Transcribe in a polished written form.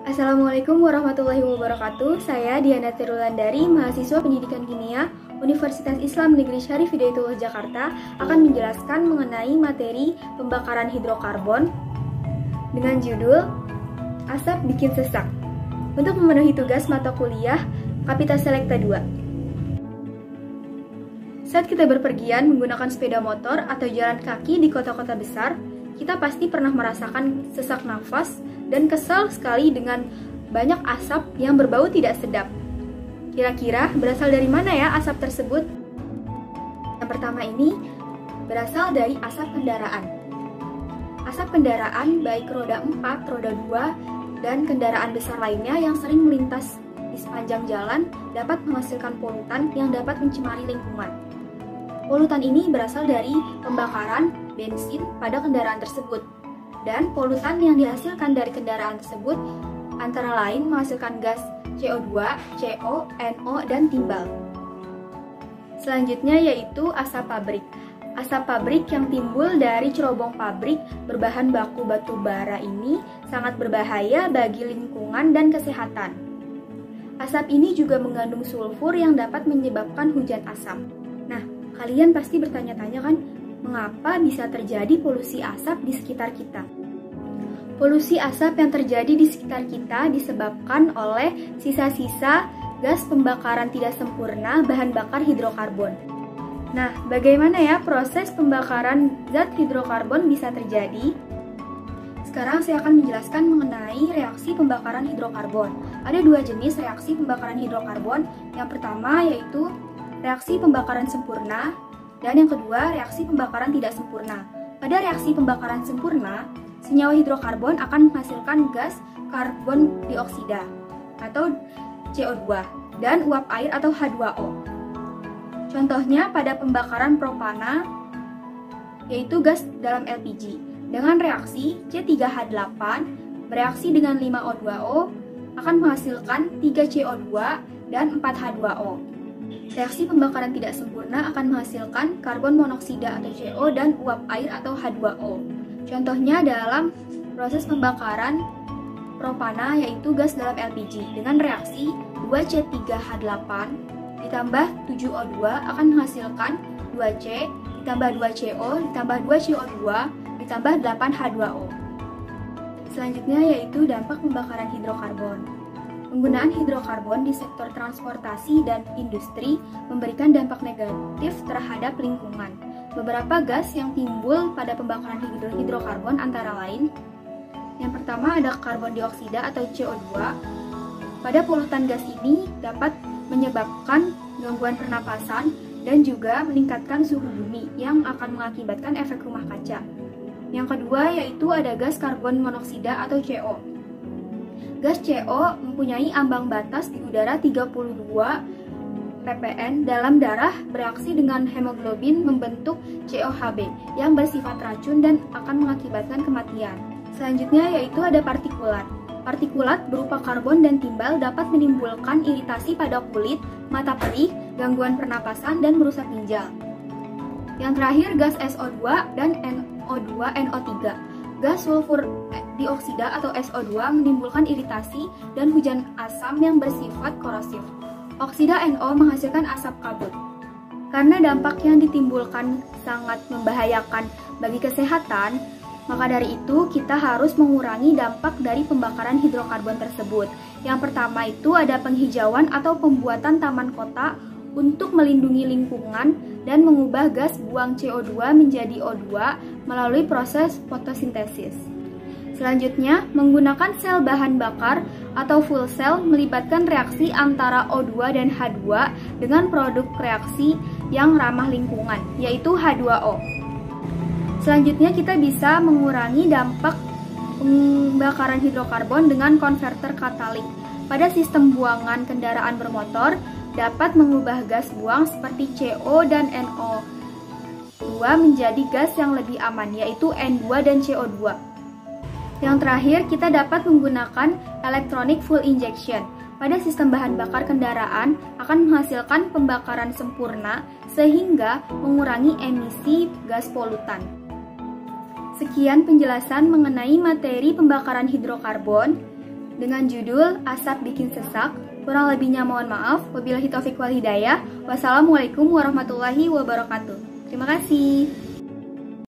Assalamualaikum warahmatullahi wabarakatuh. Saya Diana Tirulandari, mahasiswa Pendidikan Kimia Universitas Islam Negeri Syarif Hidayatullah Jakarta, akan menjelaskan mengenai materi pembakaran hidrokarbon dengan judul Asap Bikin Sesak untuk memenuhi tugas mata kuliah Kapita Selekta 2. Saat kita berpergian menggunakan sepeda motor atau jalan kaki di kota-kota besar, kita pasti pernah merasakan sesak nafas dan kesal sekali dengan banyak asap yang berbau tidak sedap. Kira-kira berasal dari mana ya asap tersebut? Yang pertama ini berasal dari asap kendaraan. Asap kendaraan baik roda 4, roda 2, dan kendaraan besar lainnya yang sering melintas di sepanjang jalan dapat menghasilkan polutan yang dapat mencemari lingkungan. Polutan ini berasal dari pembakaran bensin pada kendaraan tersebut. Dan polutan yang dihasilkan dari kendaraan tersebut antara lain menghasilkan gas CO2, CO, NO, dan timbal. Selanjutnya yaitu asap pabrik. Asap pabrik yang timbul dari cerobong pabrik berbahan baku batu bara ini sangat berbahaya bagi lingkungan dan kesehatan. Asap ini juga mengandung sulfur yang dapat menyebabkan hujan asam. Nah, kalian pasti bertanya-tanya kan, mengapa bisa terjadi polusi asap di sekitar kita? Polusi asap yang terjadi di sekitar kita disebabkan oleh sisa-sisa gas pembakaran tidak sempurna bahan bakar hidrokarbon. Nah, bagaimana ya proses pembakaran zat hidrokarbon bisa terjadi? Sekarang saya akan menjelaskan mengenai reaksi pembakaran hidrokarbon. Ada dua jenis reaksi pembakaran hidrokarbon. Yang pertama yaitu reaksi pembakaran sempurna, dan yang kedua, reaksi pembakaran tidak sempurna. Pada reaksi pembakaran sempurna, senyawa hidrokarbon akan menghasilkan gas karbon dioksida atau CO2 dan uap air atau H2O. Contohnya pada pembakaran propana, yaitu gas dalam LPG. Dengan reaksi C3H8 bereaksi dengan 5O2O akan menghasilkan 3CO2 dan 4H2O. Reaksi pembakaran tidak sempurna akan menghasilkan karbon monoksida atau CO dan uap air atau H2O. Contohnya dalam proses pembakaran propana yaitu gas dalam LPG dengan reaksi 2C3H8 ditambah 7O2 akan menghasilkan 2C ditambah 2CO ditambah 2CO2 ditambah 8H2O. Selanjutnya yaitu dampak pembakaran hidrokarbon. Penggunaan hidrokarbon di sektor transportasi dan industri memberikan dampak negatif terhadap lingkungan. Beberapa gas yang timbul pada pembakaran hidrokarbon antara lain, yang pertama ada karbon dioksida atau CO2. Pada polutan gas ini dapat menyebabkan gangguan pernapasan dan juga meningkatkan suhu bumi yang akan mengakibatkan efek rumah kaca. Yang kedua yaitu ada gas karbon monoksida atau CO. Gas CO mempunyai ambang batas di udara 32 ppn dalam darah bereaksi dengan hemoglobin membentuk COHB yang bersifat racun dan akan mengakibatkan kematian. Selanjutnya yaitu ada partikulat. Partikulat berupa karbon dan timbal dapat menimbulkan iritasi pada kulit, mata perih, gangguan pernapasan, dan merusak ginjal. Yang terakhir gas SO2 dan NO2-NO3. Gas sulfur dioksida atau SO2 menimbulkan iritasi dan hujan asam yang bersifat korosif. Oksida NO menghasilkan asap kabut. Karena dampak yang ditimbulkan sangat membahayakan bagi kesehatan, maka dari itu kita harus mengurangi dampak dari pembakaran hidrokarbon tersebut. Yang pertama itu ada penghijauan atau pembuatan taman kota untuk melindungi lingkungan dan mengubah gas buang CO2 menjadi O2 melalui proses fotosintesis. Selanjutnya, menggunakan sel bahan bakar atau fuel cell melibatkan reaksi antara O2 dan H2 dengan produk reaksi yang ramah lingkungan, yaitu H2O. Selanjutnya, kita bisa mengurangi dampak pembakaran hidrokarbon dengan konverter katalik. Pada sistem buangan kendaraan bermotor, dapat mengubah gas buang seperti CO dan NO2 menjadi gas yang lebih aman, yaitu N2 dan CO2. Yang terakhir, kita dapat menggunakan electronic fuel injection. Pada sistem bahan bakar kendaraan akan menghasilkan pembakaran sempurna sehingga mengurangi emisi gas polutan. Sekian penjelasan mengenai materi pembakaran hidrokarbon. dengan judul Asap Bikin Sesak. Kurang lebihnya mohon maaf. Wabillahi taufiq wal hidayah. Wassalamualaikum warahmatullahi wabarakatuh. Terima kasih.